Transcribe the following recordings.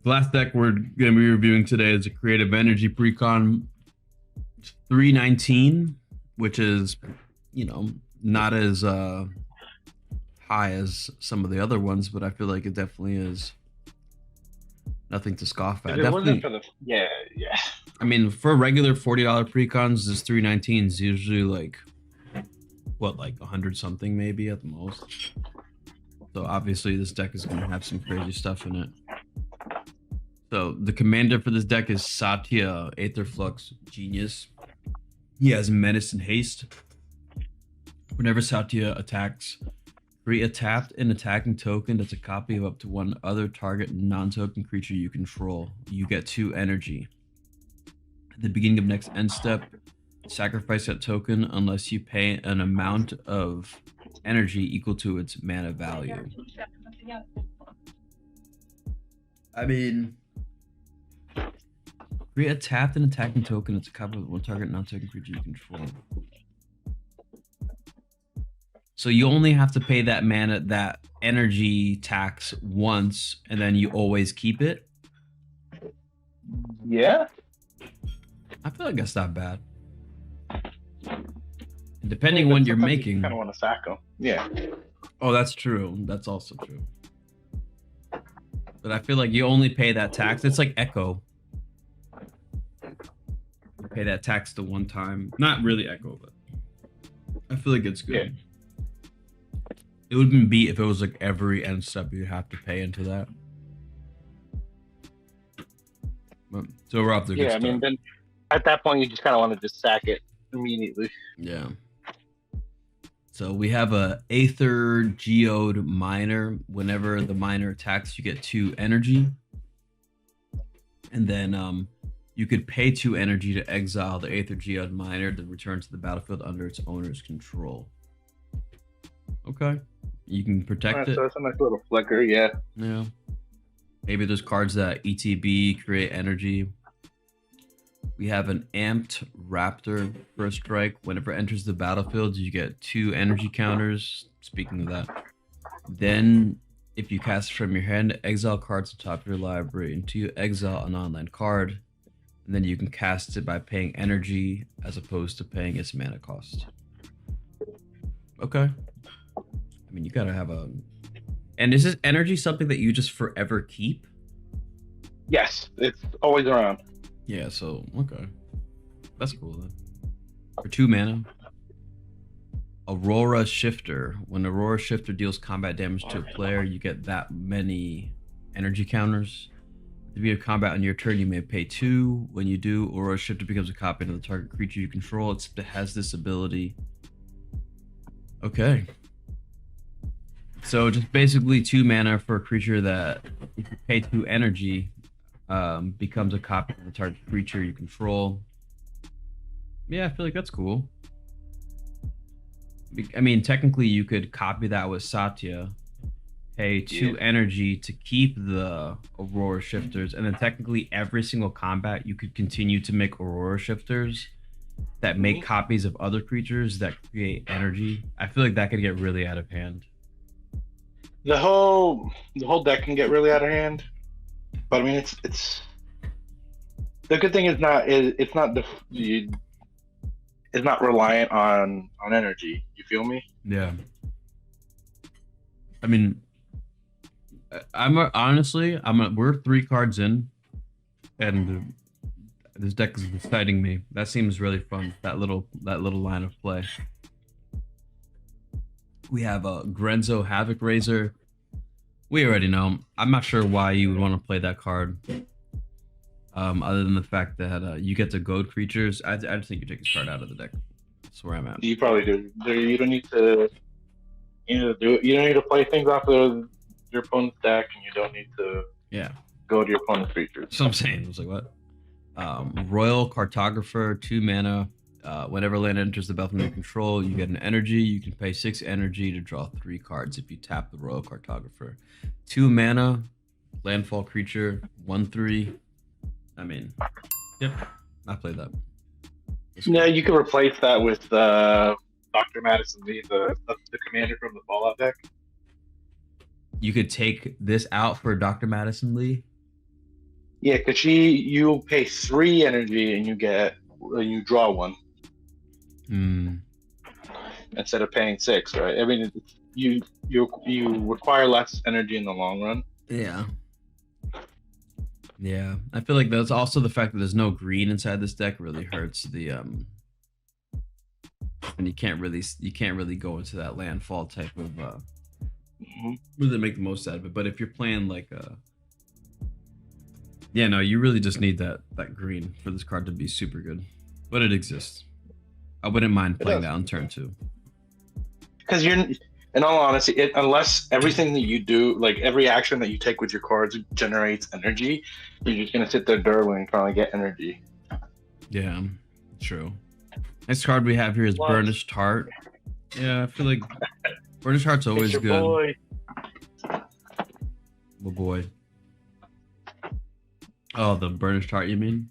The last deck we're going to be reviewing today is a Creative Energy Precon 319, which is, not as high as some of the other ones, but I feel like it definitely is nothing to scoff at. If it Definitely, wasn't for the yeah, yeah. I mean, for regular $40 precons, this 319 is usually like, what, like 100 something maybe at the most. So obviously this deck is going to have some crazy stuff in it. So the commander for this deck is Satya, Aetherflux Genius. He has Menace and Haste. Whenever Satya attacks, create a tapped and attacking token that's a copy of up to one other target non-token creature you control. You get 2 energy. At the beginning of next end step, sacrifice that token unless you pay an amount of energy equal to its mana value. I mean, create a tapped and attacking token that's a copy of one target non-token creature you control. So you only have to pay that mana, that energy tax once, and then you always keep it. Yeah. I feel like that's not bad. And depending on what you're making. You kind of want to sack them. Yeah. Oh, that's true. That's also true. But I feel like you only pay that tax. It's like Echo. You pay that tax the one time. Not really Echo, but I feel like it's good. Yeah. It would be beat if it was like every end step you have to pay into that. But, so we're off to a good start. I mean, then at that point you just kind of want to just sack it immediately. Yeah. So we have a Aether Geode Miner. Whenever the miner attacks, you get 2 energy. And then you could pay 2 energy to exile the Aether Geode Miner to return to the battlefield under its owner's control. Okay. You can protect it. So it's a nice little flicker, yeah. Yeah. Maybe there's cards that ETB, create energy. We have an Amped Raptor for a strike. Whenever it enters the battlefield, you get 2 energy counters. Speaking of that. Then, if you cast it from your hand, exile cards to the top of your library until you exile an online card. And then you can cast it by paying energy as opposed to paying its mana cost. Okay. I mean, you gotta have a... And is this energy something that you just forever keep? Yes, it's always around. Yeah, so, okay. That's cool, then. For 2 mana. Aurora Shifter. When Aurora Shifter deals combat damage to a player, you get that many energy counters. At the beginning of combat on your turn, you may pay 2. When you do, Aurora Shifter becomes a copy of the target creature you control. It has this ability. Okay. So just basically 2 mana for a creature that, if you pay 2 energy, becomes a copy of the target creature you control. Yeah, I feel like that's cool. I mean, technically you could copy that with Satya, pay 2 energy to keep the Aurora Shifters, and then technically every single combat you could continue to make Aurora Shifters that make copies of other creatures that create energy. I feel like that could get really out of hand. The whole deck can get really out of hand, but I mean it's the good thing is it's not reliant on energy. You feel me? Yeah. I mean, we're 3 cards in, and this deck is exciting me. That seems really fun. That little line of play. We have a Grenzo Havoc Razor. We already know. I'm not sure why you would want to play that card. Other than the fact that you get to goad creatures. I just think you take this card out of the deck. That's where I'm at. You probably do. You don't need to. You don't need to play things off of your opponent's deck, and you don't need to. Yeah. Go to your opponent's creatures. So I'm saying, I was like, what? Royal Cartographer, 2 mana. Whenever land enters the battlefield under control, you get an energy. You can pay 6 energy to draw 3 cards if you tap the Royal Cartographer. 2 mana, landfall creature, 1/3. I mean, yep, I played that. Yeah, you could replace that with Dr. Madison Lee, the commander from the Fallout deck. You could take this out for Dr. Madison Lee. Yeah, because you pay 3 energy and you draw one Hmm. instead of paying 6, right? I mean, you require less energy in the long run. Yeah. Yeah. I feel like that's also the fact that there's no green inside this deck really hurts the and you can't really go into that landfall type of Mhm. really make the most out of it. But if you're playing like yeah, no, you really just need that green for this card to be super good. But it exists. I wouldn't mind It playing does. that on turn 2. Because in all honesty, unless everything that you do, like every action that you take with your cards, generates energy, you're just gonna sit there dirtling trying to get energy. Yeah, true. Next card we have here is Plus, Burnished Heart. Yeah, I feel like Burnished Heart's it's always your good. boy. Oh boy. Oh, the Burnished Heart, you mean?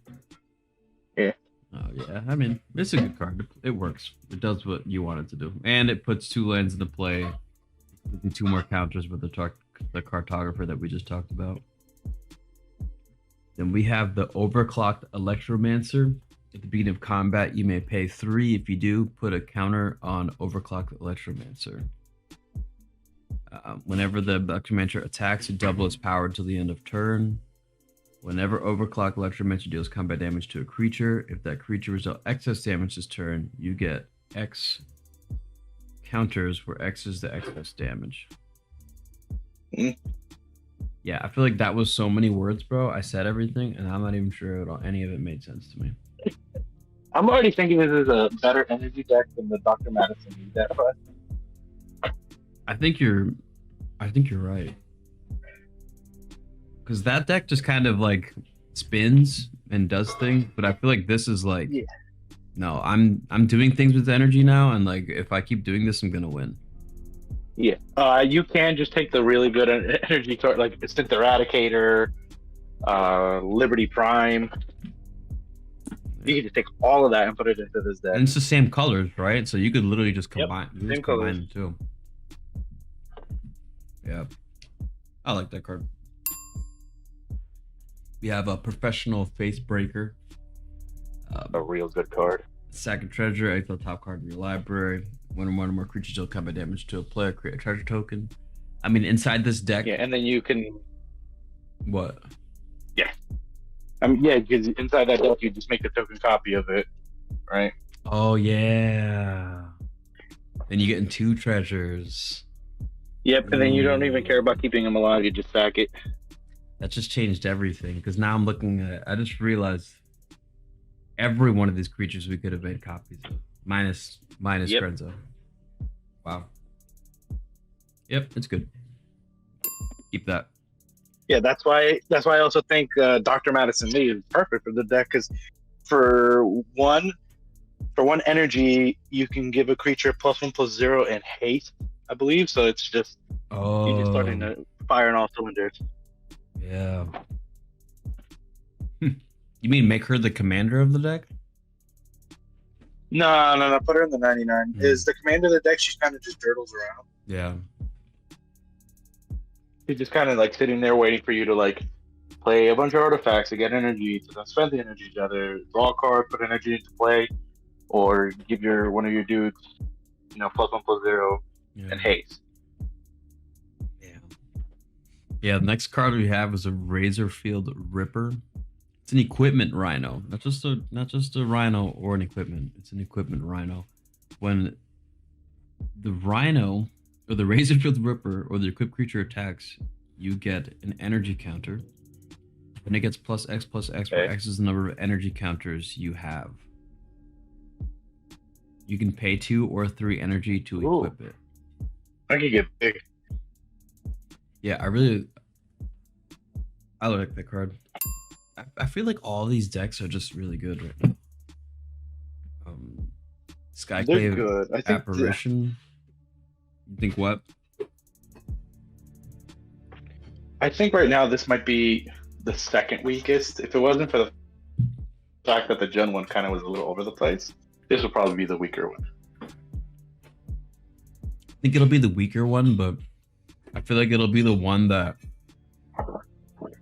Yeah. Oh yeah, I mean it's a good card. It works. It does what you want it to do, and it puts 2 lands into play. 2 more counters with the cartographer that we just talked about. Then we have the Overclocked Electromancer. At the beginning of combat, you may pay 3. If you do, put a counter on Overclocked Electromancer. Whenever the Electromancer attacks, you double its power until the end of turn. Whenever Overclocked Electromancer deals combat damage to a creature, if that creature results excess damage this turn, you get X counters where X is the excess damage. Mm. Yeah, I feel like that was so many words, bro. I said everything, and I'm not even sure any of it made sense to me. I'm already thinking this is a better energy deck than the Dr. Madison deck. I think you're right. Because that deck just kind of like spins and does things, but I feel like this is like, Yeah. no, I'm doing things with energy now, and like if I keep doing this, I'm gonna win. Yeah. You can just take the really good energy card, like Instant Eradicator, Liberty Prime. You can just take all of that and put it into this deck. And it's the same colors, right? So you could literally just Yep, combine, same colors. them too. Yeah, I like that card. We have a Professional Face Breaker. A real good card. Sack a treasure, exile top card in your library. When one or more creatures deal combat damage to a player, create a treasure token. I mean, inside this deck. Yeah, and then you can. What? Yeah. Yeah, because inside that deck, you just make a token copy of it, right? Oh yeah. Then you get in 2 treasures. Yep, and then you don't even care about keeping them alive. You just sack it. That just changed everything. Because now I'm looking at. I just realized every one of these creatures we could have made copies of, minus Yep. Grenzo. Wow. Yep, it's good. Keep that. Yeah, that's why I also think Dr. Madison Lee is perfect for the deck, because for one energy you can give a creature +1/+0 and haste, I believe. So it's just you're just starting to fire on all cylinders. Yeah. You mean make her the commander of the deck? No. Put her in the 99. Is the commander of the deck? She kind of just dirtles around. Yeah. She's just kind of like sitting there waiting for you to like play a bunch of artifacts to get energy, to then spend the energy to either draw a card, put energy into play, or give one of your dudes, +1/+0 and haste. Yeah. Yeah, the next card we have is a Razorfield Ripper. It's an equipment rhino, not just a rhino or an equipment. It's an equipment rhino. When the rhino or the Razorfield Ripper or the equipped creature attacks, you get an energy counter. And it gets +X/+X, where X is the number of energy counters you have. You can pay 2 or 3 energy to equip it. I could get big. Yeah, I like that card. I feel like all these decks are just really good right now. They're good. I think Apparition. You think what? I think right now this might be the second weakest. If it wasn't for the fact that the Gen 1 kind of was a little over the place, this would probably be the weaker one. I think it'll be the weaker one, but I feel like it'll be the one that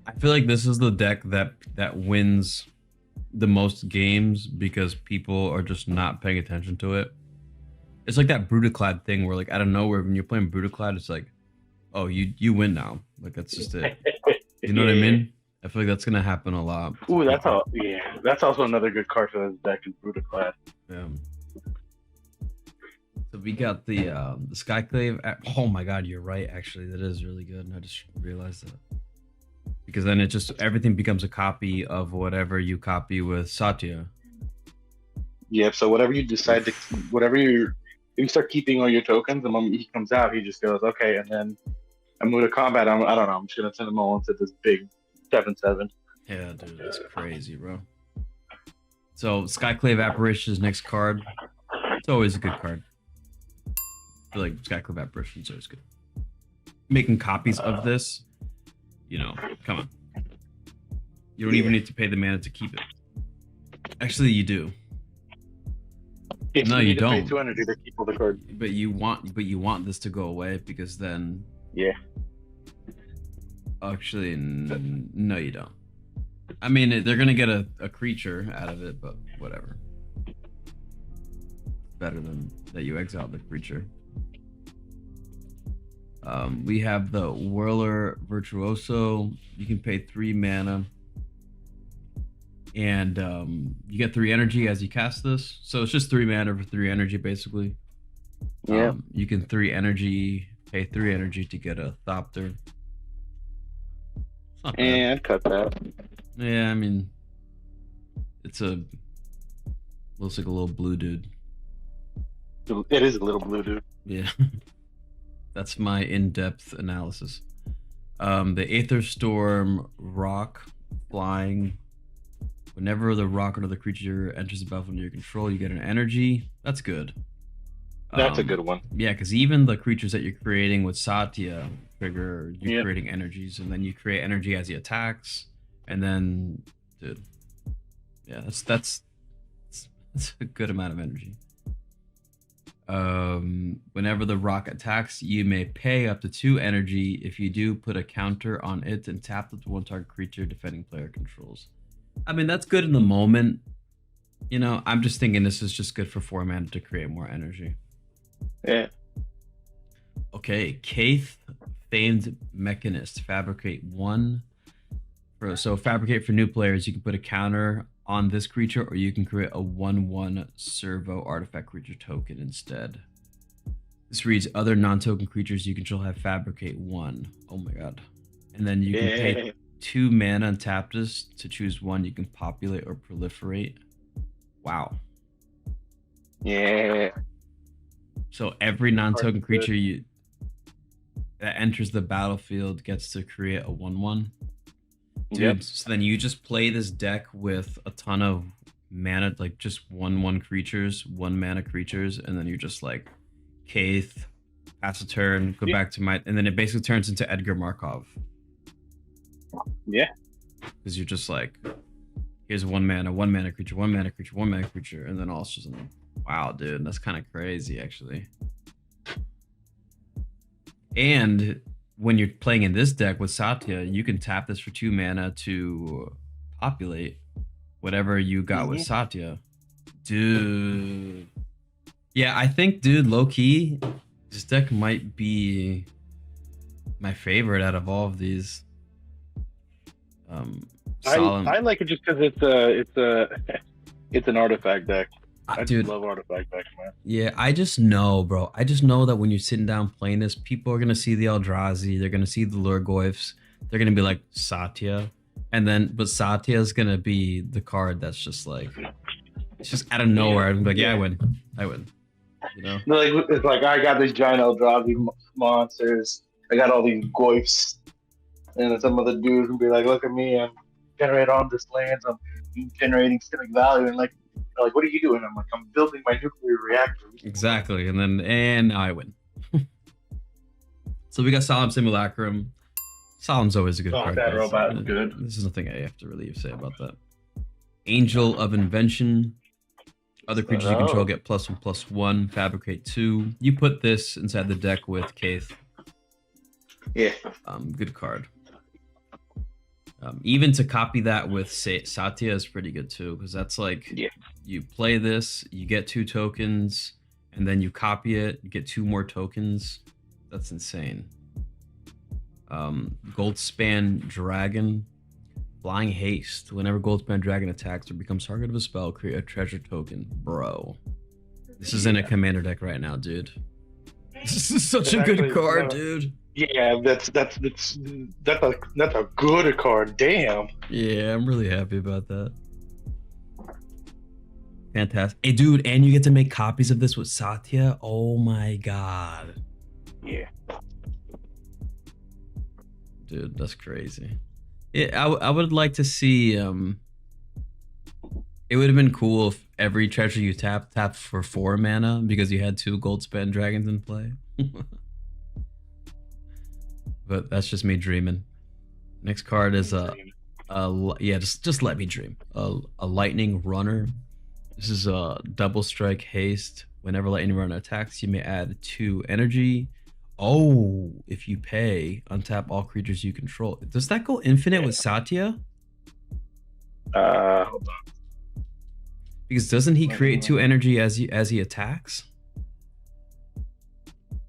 I I feel like this is the deck that wins the most games because people are just not paying attention to it. It's like that Brutaclad thing where like out of nowhere when you're playing Brutaclad, it's like, oh, you win now. Like that's just it. You know what I mean? I feel like that's gonna happen a lot. Ooh, that's all. Yeah, that's also another good card for this deck is Brutaclad. Yeah. So we got the Skyclave. Oh my god, you're right. Actually, that is really good. And I just realized that because then it just everything becomes a copy of whatever you copy with Satya. Yeah. So whatever you decide to, whatever you start keeping all your tokens, the moment he comes out, he just goes okay, and then I move to combat. I don't know. I'm just gonna send them all into this big 7/7. Yeah, dude, that's crazy, bro. So Skyclave Apparition is next card. It's always a good card. I feel like Skyclave Apparition is always good. Making copies of this, you know, come on. You don't even need to pay the mana to keep it. Actually, you do. If No, you you need to pay don't. 2 energy to keep all the cards. But you want this to go away because then. Yeah. Actually, no, you don't. I mean, they're gonna get a creature out of it, but whatever. Better than that you exile the creature. We have the Whirler Virtuoso. You can pay 3 mana. And you get 3 energy as you cast this. So it's just 3 mana for 3 energy, basically. Yeah. You can 3 energy, pay 3 energy to get a Thopter. It's not bad. And cut that. Yeah, I mean, it's looks like a little blue dude. It is a little blue dude. Yeah. That's my in-depth analysis. The Aether Storm Rock Flying. Whenever the rock or another creature enters the battlefield under your control, you get an energy. That's good. That's a good one. Yeah, because even the creatures that you're creating with Satya trigger, you're creating energies, and then you create energy as he attacks, and then, dude, yeah, that's a good amount of energy. Whenever the rock attacks, you may pay up to 2 energy. If you do, put a counter on it and tap the 1 target creature defending player controls. I mean, that's good in the moment. You know, I'm just thinking this is just good for 4 mana to create more energy. Yeah. Okay, Kaith, Famed Mechanist. Fabricate 1. So fabricate for new players. You can put a counter on this creature, or you can create a 1/1 servo artifact creature token instead. This reads other non-token creatures you control have fabricate 1. Oh my god. And then you can pay 2 mana and tap this to choose 1 you can populate or proliferate. Wow. Yeah. So every non-token creature that enters the battlefield gets to create a 1/1. Dude, Yep. So then you just play this deck with a ton of mana, like just 1/1 creatures, 1 mana creatures, and then you're just like, Kaith, pass a turn, go back to my, and then it basically turns into Edgar Markov. Yeah. Because you're just like, here's 1 mana, 1 mana creature, 1 mana creature, 1 mana creature, and then all it's just like, wow, dude, that's kind of crazy, actually. And when you're playing in this deck with Satya, you can tap this for 2 mana to populate whatever you got with Satya. Dude. Yeah, I think, dude, low-key, this deck might be my favorite out of all of these. I like it just because it's an artifact deck. I Dude, just love artifact decks, man. yeah, I just know, bro. I just know that when you're sitting down playing this, people are gonna see the Eldrazi, they're gonna see the Lurgoyfs, they're gonna be like Satya, but Satya is gonna be the card that's just like, it's just out of nowhere. I'm like, yeah, I win. You know? It's like I got these giant Eldrazi monsters. I got all these Goyfs, and then some other dudes will be like, "Look at me! I'm generating all this lands. I'm generating systemic value." And like, they're like, what are you doing? I'm like, I'm building my nuclear reactor. Exactly, and now I win. So we got Solemn Simulacrum. Solemn's always a good card. That robot is good. This is nothing I have to really say about that. Angel of Invention. Other creatures you control get +1/+1. Fabricate 2. You put this inside the deck with Kaith. Yeah. Good card. Even to copy that with Satya is pretty good too, because that's like Yeah. you play this, you get 2 tokens, and then you copy it, you get 2 more tokens. That's insane. Goldspan Dragon. Flying Haste. Whenever Goldspan Dragon attacks or becomes target of a spell, create a treasure token. Bro. This is in a commander deck right now, dude. This is such a good card, dude. Yeah, that's a good card. Damn. Yeah, I'm really happy about that. Fantastic. Hey, dude, and you get to make copies of this with Satya? Oh my god. Yeah. Dude, that's crazy. I would like to see it would have been cool if every treasure you tap for 4 mana because you had 2 Goldspan Dragons in play. But that's just me dreaming. Next card is yeah, just let me dream. A Lightning Runner. This is a double strike haste. Whenever Lightning Runner attacks, you may add 2 energy. Oh, if you pay, untap all creatures you control. Does that go infinite with Satya? Hold on. Because doesn't he create 2 energy as he attacks?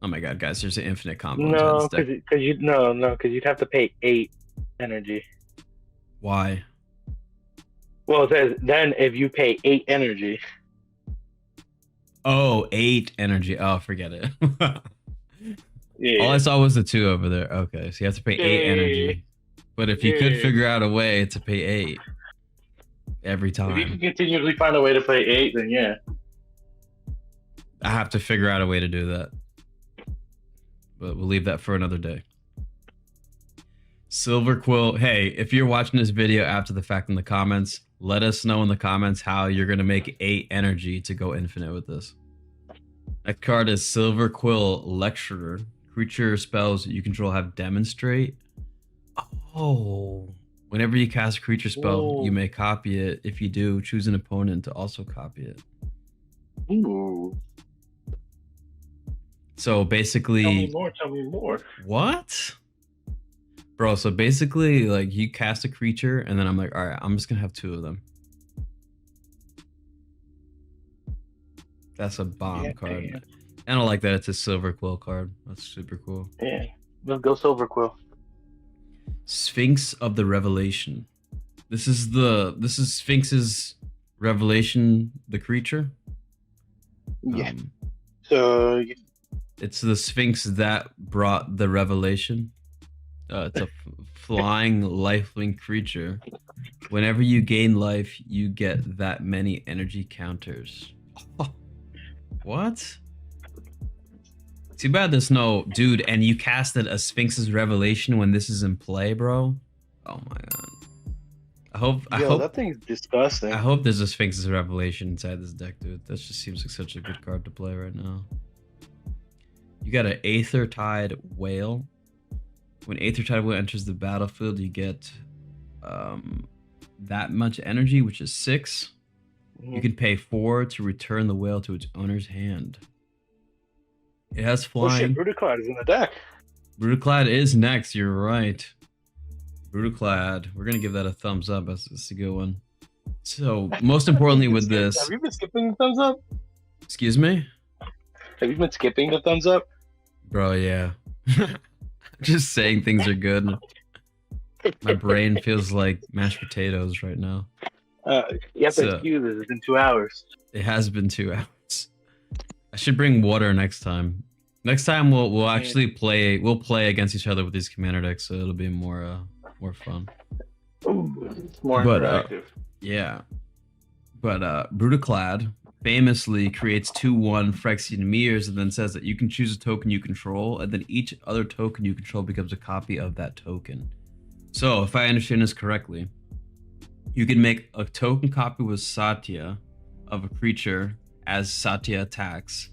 Oh my god, guys, there's an infinite combo. No, because you'd have to pay 8 energy. Why? Well, it says then if you pay 8 energy. Oh, 8 energy. Oh, forget it. Yeah. All I saw was the 2 over there. Okay, so you have to pay 8 energy. But if you could figure out a way to pay 8 every time. If you can continually find a way to pay 8, then yeah. I have to figure out a way to do that. But we'll leave that for another day. Silver Quill. Hey, if you're watching this video after the fact in the comments, let us know in the comments how you're going to make 8 energy to go infinite with this. Next card is Silver Quill Lecturer. Creature spells you control have demonstrate. Oh. Whenever you cast a creature spell, you may copy it. If you do, choose an opponent to also copy it. Ooh. So basically... Tell me more. What? Bro, so basically, like, you cast a creature, and then I'm like, alright, I'm just gonna have 2 of them. That's a bomb card. Man. I don't like that it's a Silver Quill card. That's super cool. Yeah, let's go Silver Quill. Sphinx of the Revelation. This is Sphinx's Revelation, the creature. Yeah. So it's the Sphinx that brought the revelation. It's a flying lifelink creature. Whenever you gain life, you get that many energy counters. Oh, what? Too bad there's no dude, and you casted a Sphinx's Revelation when this is in play, bro. Oh my god. I hope that thing's disgusting. I hope there's a Sphinx's Revelation inside this deck, dude. That just seems like such a good card to play right now. You got an Aethertide Whale. When Aethertide Whale enters the battlefield, you get that much energy, which is 6. You can pay 4 to return the whale to its owner's hand. It has flying. Oh shit, Brutaclad is in the deck. Brutaclad is next, you're right. Brutaclad. We're gonna give that a thumbs up. That's a good one. So, most importantly with this... Have you been skipping the thumbs up? Excuse me? Have you been skipping the thumbs up? Bro, yeah. Just saying things are good. My brain feels like mashed potatoes right now. You have to excuse it. It's been 2 hours. It has been 2 hours. I should bring water next time. Next time we'll actually play. We'll play against each other with these commander decks, so it'll be more fun. Ooh, it's more interactive. Yeah. But Brutaclad famously creates 2/1 Phyrexian mirrors and then says that you can choose a token you control, and then each other token you control becomes a copy of that token. So, if I understand this correctly, you can make a token copy with Satya of a creature as Satya attacks,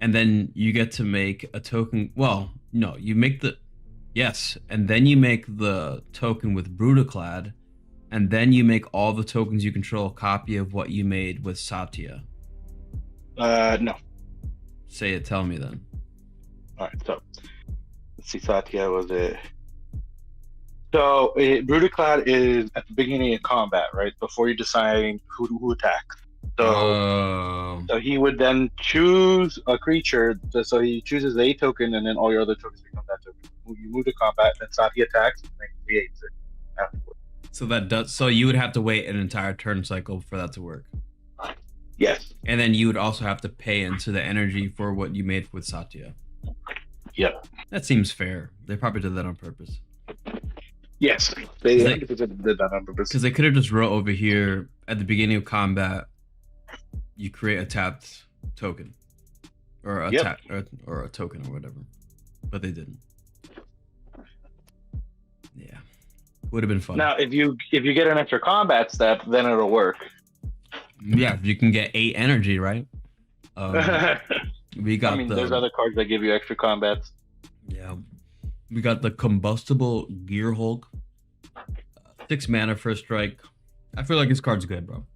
and then you get to make a token. Well, no, you make the and then you make the token with Brutaclad, and then you make all the tokens you control a copy of what you made with Satya. No. Say it. Tell me then. All right. So let's see. Satya was it? So Brooded Cloud is at the beginning of combat, right? Before you decide who attacks. So Oh, so he would then choose a creature. So he chooses a token, and then all your other tokens become that token. You move to combat, then Satya attacks, and then creates it afterwards. so that does. So you would have to wait an entire turn cycle for that to work, Yes. and then you would also have to pay into the energy for what you made with Satya. Yep. That seems fair. They probably did that on purpose. Yes. They They- 100% did that on purpose. Because they could have just wrote over here at the beginning of combat, you create a tapped token, or a Yep. or a token or whatever, but they didn't. Yeah, would have been fun. Now, if you get an extra combat step, then it'll work. Yeah, you can get 8 energy, right? We got I mean, the there's other cards that give you extra combats. yeah, we got the combustible Gear Hulk, 6 mana first strike. I feel like this card's good, bro.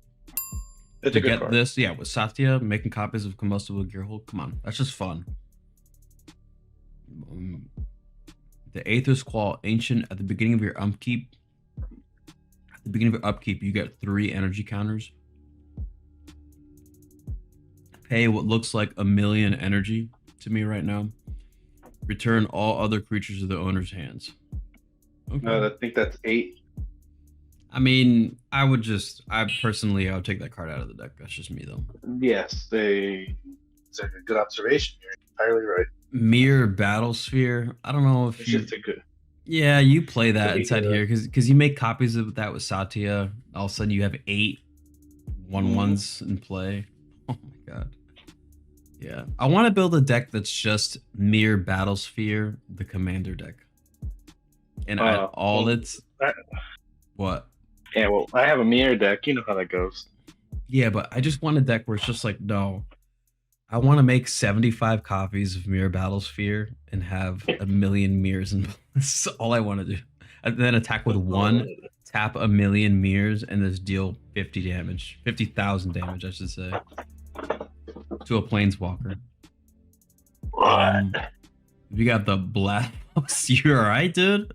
It's To a good get card. this, yeah, with Satya making copies of combustible Gear Hulk. Come on, that's just fun. The Aether's Claw Ancient at the beginning of your upkeep. At the beginning of your upkeep, you get 3 energy counters. Pay what looks like 1,000,000 energy to me right now. Return all other creatures to the owner's hands. Okay. I think that's 8. I mean, I would take that card out of the deck. That's just me though. Yes, it's a good observation. You're entirely right. Mirror Battlesphere. I don't know if It's you. just a good. Yeah, you play that Really inside good. here because you make copies of that with Satya. All of a sudden, you have 8 1/1s in play. Oh my god. Yeah, I want to build a deck that's just Mirror Battlesphere, the commander deck, and all its what? Yeah, well, I have a mirror deck. You know how that goes. Yeah, but I just want a deck where it's just like, no, I want to make 75 copies of Mirror Battlesphere and have 1,000,000 mirrors, and that's all I want to do. And then attack with 1, tap 1,000,000 mirrors, and just deal 50,000 damage, I should say, to a planeswalker. We got the Blast. You alright, dude?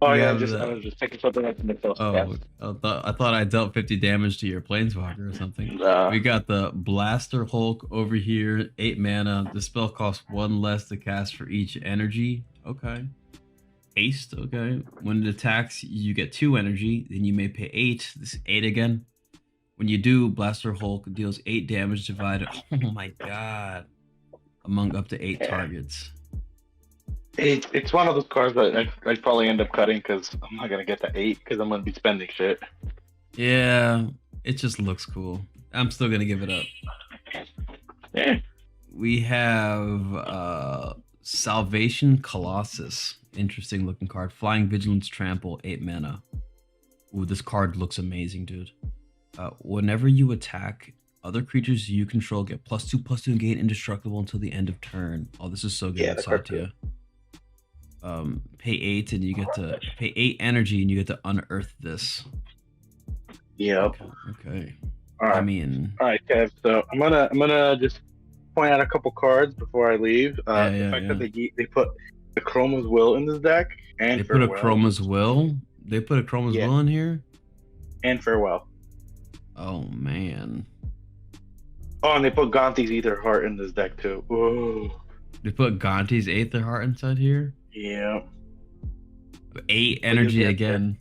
Oh You yeah, have I was just taking something up in the field. Oh, I thought I dealt 50 damage to your planeswalker or something. Nah. We got the Blaster Hulk over here, 8 mana. The spell costs 1 less to cast for each energy. Okay. Haste, okay. When it attacks, you get 2 energy. Then you may pay 8. This is 8 again. When you do, Blaster Hulk deals 8 damage divided. Oh my god. Among up to 8 targets. It's one of those cards that I'd probably end up cutting because I'm not gonna get to 8 because I'm gonna be spending shit. Yeah, it just looks cool. I'm still gonna give it up. Yeah. We have Salvation Colossus. Interesting looking card. Flying Vigilance Trample, 8 mana. Ooh, this card looks amazing, dude. Whenever you attack, other creatures you control get +2/+2 and gain indestructible until the end of turn. Oh, this is so good with Satya. Pay 8 and you get to pay 8 energy and you get to unearth this. Yep. Okay. All right. I mean, all right, Kev. So I'm gonna just point out a couple cards before I leave. The fact that they put the Chroma's Will in this deck and they put Farewell. a Chroma's Will. They put a Chroma's Will in here. And Farewell. Oh man. Oh, and they put Gonti's Ether Heart in this deck too. Whoa. They put Gonti's Aether Heart inside here. Yeah. 8 energy again.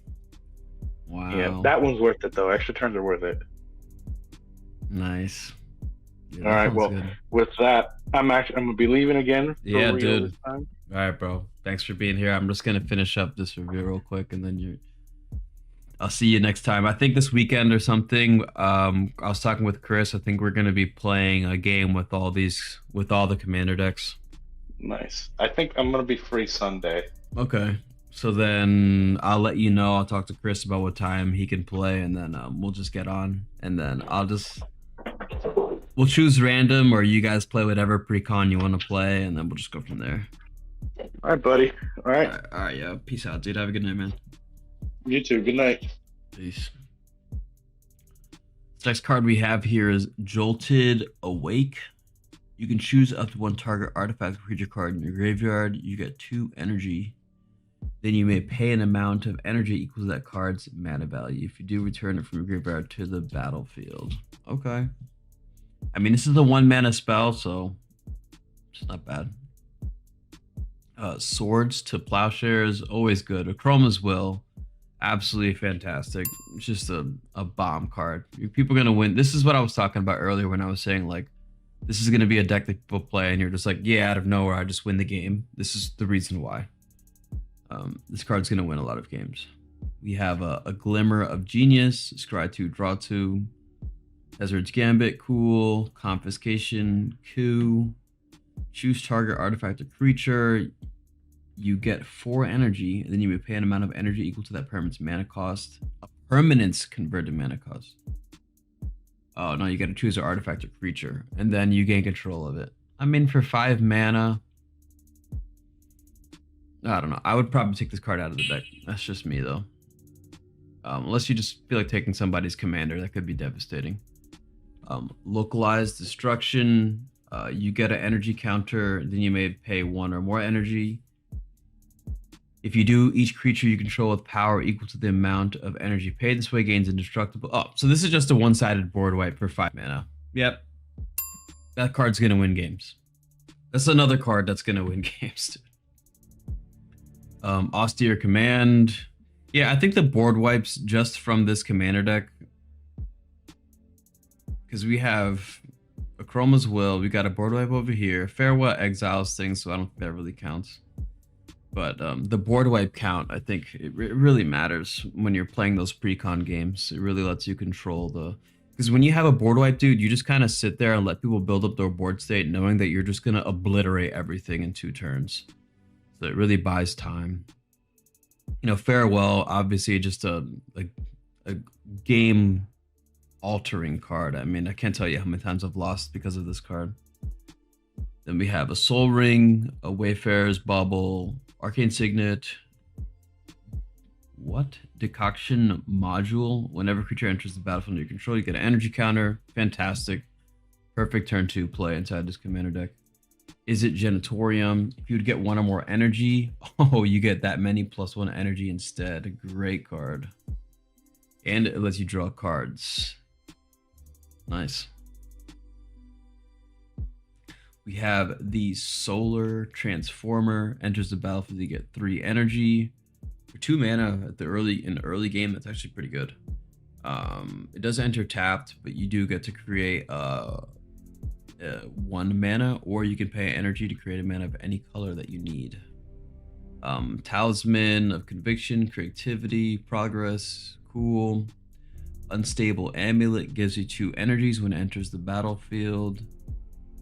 Wow. Yeah, that one's worth it though. Extra turns are worth it. Nice. Yeah, all right. Well, with that, I'm gonna be leaving again. Yeah, dude. All right, bro. Thanks for being here. I'm just gonna finish up this review real quick, and then I'll see you next time. I think this weekend or something. I was talking with Chris. I think we're gonna be playing a game with all the commander decks. Nice. I think I'm gonna be free Sunday. Okay. So then I'll let you know. I'll talk to Chris about what time he can play, and then we'll just get on. And then we'll choose random, or you guys play whatever Precon you want to play, and then we'll just go from there. All right, buddy. All right. All right, yeah. Peace out, dude. Have a good night, man. You too. Good night. Peace. This next card we have here is Jolted Awake. You can choose up to 1 target artifact or creature card in your graveyard. You get 2 energy. Then you may pay an amount of energy equal to that card's mana value. If you do, return it from your graveyard to the battlefield. Okay. I mean, this is a 1 mana spell, so it's not bad. Swords to Plowshares, always good. Chroma's Will, absolutely fantastic. It's just a bomb card. People are going to win. This is what I was talking about earlier when I was saying, like, this is going to be a deck that people play, and you're just like, yeah, out of nowhere, I just win the game. This is the reason why. This card's going to win a lot of games. We have a Glimmer of Genius, scry 2, draw 2. Hazard's Gambit, cool. Confiscation, coup. Choose target artifact or creature. You get 4 energy, and then you may pay an amount of energy equal to that permanent's mana cost. A permanent's converted mana cost. Oh no, you gotta choose an artifact or creature, and then you gain control of it. I mean, for 5 mana, I don't know. I would probably take this card out of the deck. That's just me, though. Unless you just feel like taking somebody's commander, that could be devastating. Localized Destruction. You get an energy counter, then you may pay 1 or more energy. If you do, each creature you control with power equal to the amount of energy paid this way gains indestructible. Oh, so this is just a one-sided board wipe for 5 mana. Yep. That card's going to win games. That's another card that's going to win games, dude. Austere Command. Yeah, I think the board wipes just from this commander deck, because we have a Chroma's Will, we got a board wipe over here. Farewell Exiles thing, so I don't think that really counts. But the board wipe count, I think it really matters when you're playing those Precon games. It really lets you control the... Because when you have a board wipe, dude, you just kind of sit there and let people build up their board state, knowing that you're just going to obliterate everything in 2 turns. So it really buys time. You know, Farewell, obviously just a game-altering card. I mean, I can't tell you how many times I've lost because of this card. Then we have a Soul Ring, a Wayfarer's Bubble, Arcane Signet. What? Decoction Module. Whenever a creature enters the battlefield under your control, you get an energy counter. Fantastic. Perfect turn 2 play inside this commander deck. Is it Genitorium? If you would get 1 or more energy, oh, you get that many +1 energy instead. Great card. And it lets you draw cards. Nice. We have the Solar Transformer. Enters the battlefield, you get 3 energy. For 2 mana at the early game, that's actually pretty good. It does enter tapped, but you do get to create 1 mana, or you can pay energy to create a mana of any color that you need. Talisman of Conviction, Creativity, Progress, cool. Unstable Amulet gives you 2 energies when it enters the battlefield.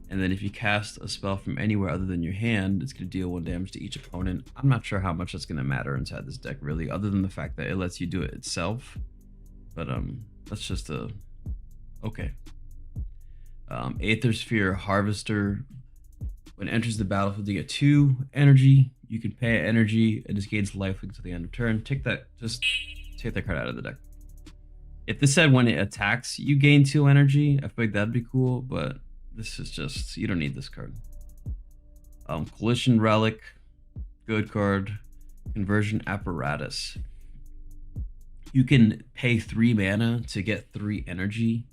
And then if you cast a spell from anywhere other than your hand, it's going to deal 1 damage to each opponent. I'm not sure how much that's going to matter inside this deck, really, other than the fact that it lets you do it itself. But that's just a... okay. Aethersphere Harvester. When it enters the battlefield, you get 2 energy. You can pay energy, and it gains life until the end of turn. Just take that card out of the deck. If this said when it attacks, you gain 2 energy, I feel like that'd be cool, but this is just, you don't need this card. Collision Relic, good card. Conversion Apparatus. You can pay 3 mana to get 3 energy.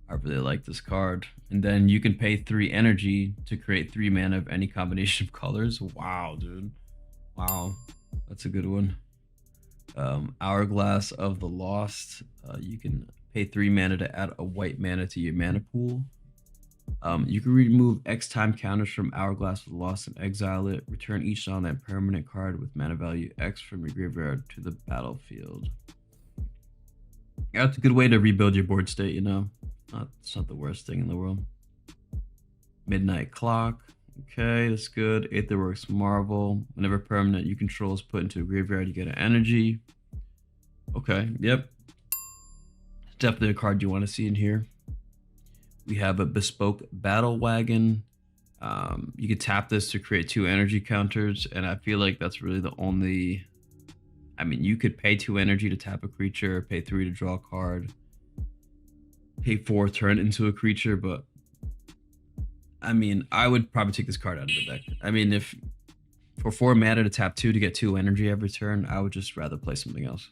I really like this card. And then you can pay 3 energy to create 3 mana of any combination of colors. Wow, dude. Wow. That's a good one. Hourglass of the Lost. You can pay 3 mana to add a white mana to your mana pool. You can remove X time counters from Hourglass of the Lost and exile it. Return each non-land permanent card with mana value X from your graveyard to the battlefield. That's a good way to rebuild your board state, you know. It's not the worst thing in the world. Midnight Clock. Okay, that's good. Aetherworks Marvel. Whenever permanent you control is put into a graveyard, you get an energy. Okay, yep. Definitely a card you want to see in here. We have a Bespoke Battle Wagon. You can tap this to create 2 energy counters, and I feel like that's really the only... I mean, you could pay 2 energy to tap a creature, pay 3 to draw a card, pay 4 turn into a creature, but I mean, I would probably take this card out of the deck. I mean, if For 4 mana to tap 2 to get 2 energy every turn, I would just rather play something else.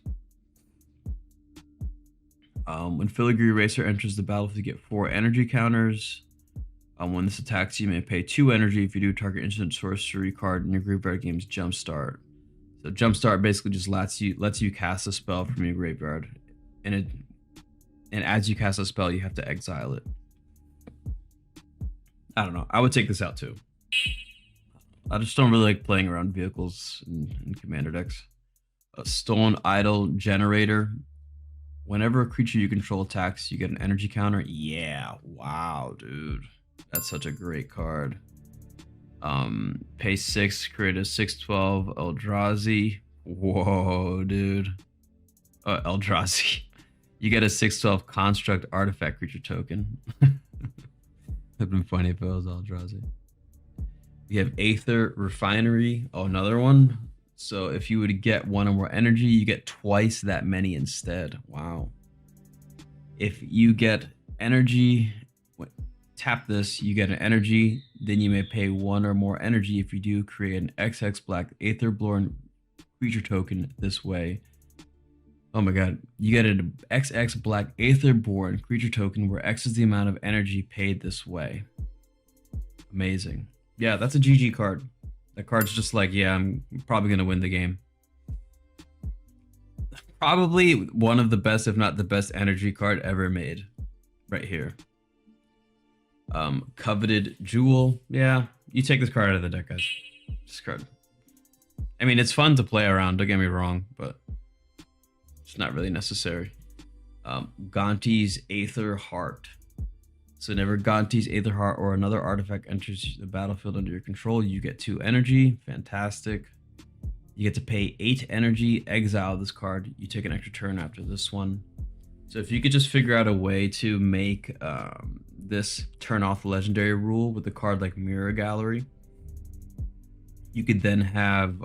When Filigree Racer enters the battlefield, you get 4 energy counters. When this attacks, you may pay 2 energy if you do target instant sorcery card in your graveyard game's Jumpstart. So Jumpstart basically just lets you cast a spell from your graveyard, and as you cast a spell, you have to exile it. I don't know. I would take this out too. I just don't really like playing around vehicles in commander decks. A Stolen Idol Generator. Whenever a creature you control attacks, you get an energy counter. Yeah, wow, dude. That's such a great card. Pay 6, create a 6/12 Eldrazi. Whoa, dude. Eldrazi. You get a 6/12 Construct Artifact creature token. It'd been funny if it was Eldrazi. We have Aether Refinery. Oh, another one. So if you would get 1 or more energy, you get twice that many instead. Wow. If you get energy, tap this, you get an energy, then you may pay 1 or more energy. If you do, create an XX black Aetherborn creature token this way. Oh my god. You get an XX black Aetherborn creature token where X is the amount of energy paid this way. Amazing. Yeah, that's a GG card. That card's just like, yeah, I'm probably going to win the game. Probably one of the best, if not the best energy card ever made. Right here. Coveted Jewel. Yeah, you take this card out of the deck, guys. This card. I mean, it's fun to play around, don't get me wrong, but it's not really necessary. Gonti's Aether Heart. So whenever Gonti's Aether Heart or another artifact enters the battlefield under your control, you get 2 energy. Fantastic. You get to pay 8 energy, exile this card. You take an extra turn after this one. So if you could just figure out a way to make this turn off the legendary rule with a card like Mirror Gallery, you could then have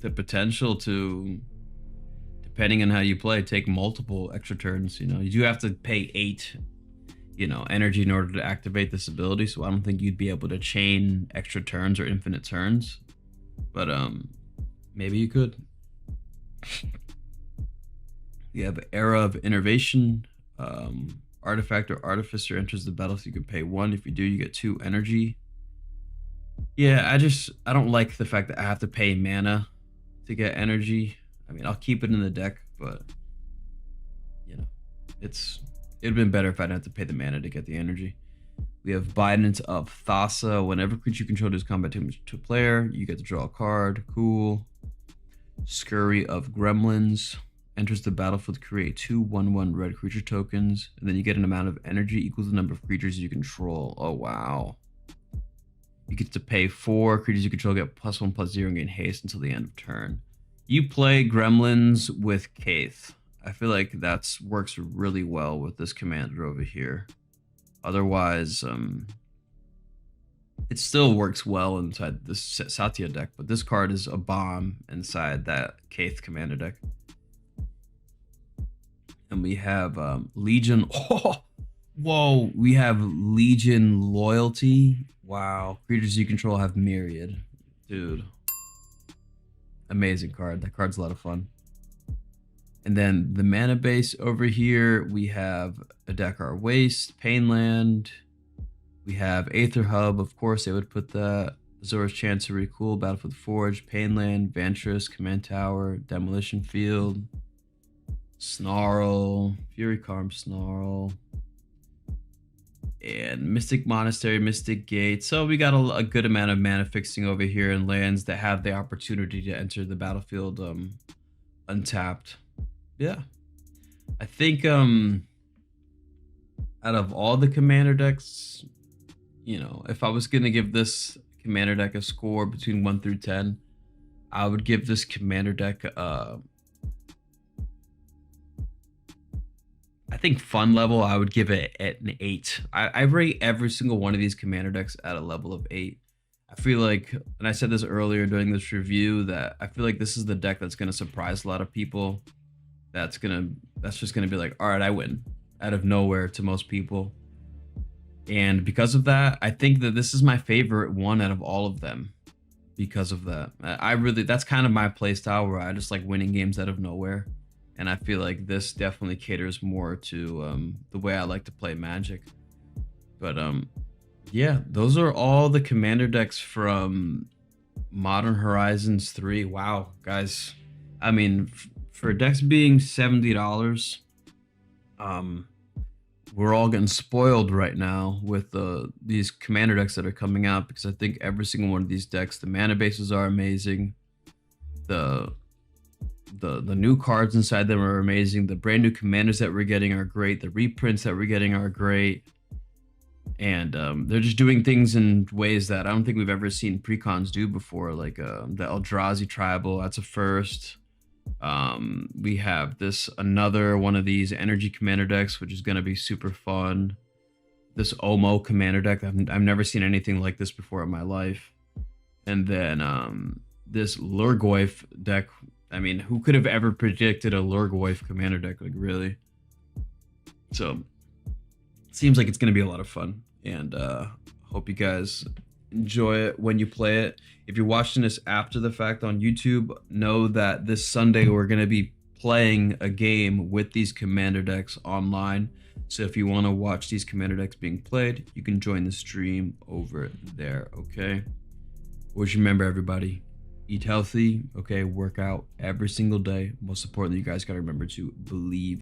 the potential to, depending on how you play, take multiple extra turns. You know, you do have to pay 8, energy in order to activate this ability. So I don't think you'd be able to chain extra turns or infinite turns, but maybe you could. You have Era of Innovation. Artifact or Artificer enters the battle, so you can pay 1. If you do, you get 2 energy. Yeah, I don't like the fact that I have to pay mana to get energy. I mean, I'll keep it in the deck, but it'd have been better if I didn't have to pay the mana to get the energy. We have Bidens of Thassa. Whenever creature you control does combat damage to a player, you get to draw a card. Cool. Scurry of Gremlins. Enters the battlefield, create 2 1/1 red creature tokens, and then you get an amount of energy equals the number of creatures you control. Oh, wow. You get to pay 4. Creatures you control get +1/+0 and gain haste until the end of turn. You play Gremlins with Kaith. I feel like that works really well with this commander over here. Otherwise, it still works well inside this Satya deck, but this card is a bomb inside that Kaith commander deck. And we have Legion. Oh, whoa. We have Legion Loyalty. Wow. Creatures you control have Myriad. Dude. Amazing card. That card's a lot of fun. And then the mana base over here, we have Adakar Waste, Painland. We have Aether Hub. Of course, they would put that. Azor's Chancery, cool. Battlefield Forge, Painland, Ventress, Command Tower, Demolition Field. Snarl, Fury Karm Snarl, and Mystic Monastery, Mystic Gate. So we got a good amount of mana fixing over here and lands that have the opportunity to enter the battlefield untapped. Yeah, I think out of all the commander decks, if I was gonna give this commander deck a score between 1 through 10, I would give this commander deck I think fun level, I would give it at an 8. I rate every single one of these commander decks at a level of 8. I feel like, and I said this earlier during this review, that I feel like this is the deck that's going to surprise a lot of people. That's just going to be like, all right, I win out of nowhere to most people. And because of that, I think that this is my favorite one out of all of them. because of that. I really, that's kind of my play style where I just like winning games out of nowhere. And I feel like this definitely caters more to the way I like to play Magic. But yeah, those are all the commander decks from Modern Horizons 3. Wow, guys. I mean, for decks being $70, um, we're all getting spoiled right now with these commander decks that are coming out, because I think every single one of these decks, the mana bases are amazing. The the new cards inside them are amazing. The brand new commanders that we're getting are great. The reprints that we're getting are great. And they're just doing things in ways that I don't think we've ever seen precons do before, like the Eldrazi tribal. That's a first. We have this another one of these energy commander decks, which is going to be super fun. This Omo commander deck, I've never seen anything like this before in my life. And then this Lurgoyf deck. I mean, who could have ever predicted a Lurgoyf commander deck? Like, really? So seems like it's going to be a lot of fun, and hope you guys enjoy it when you play it. If you're watching this after the fact on YouTube, know that this Sunday we're going to be playing a game with these commander decks online. So if you want to watch these commander decks being played, you can join the stream over there. Okay, always remember, everybody, eat healthy, okay, work out every single day. Most importantly, you guys got to remember to believe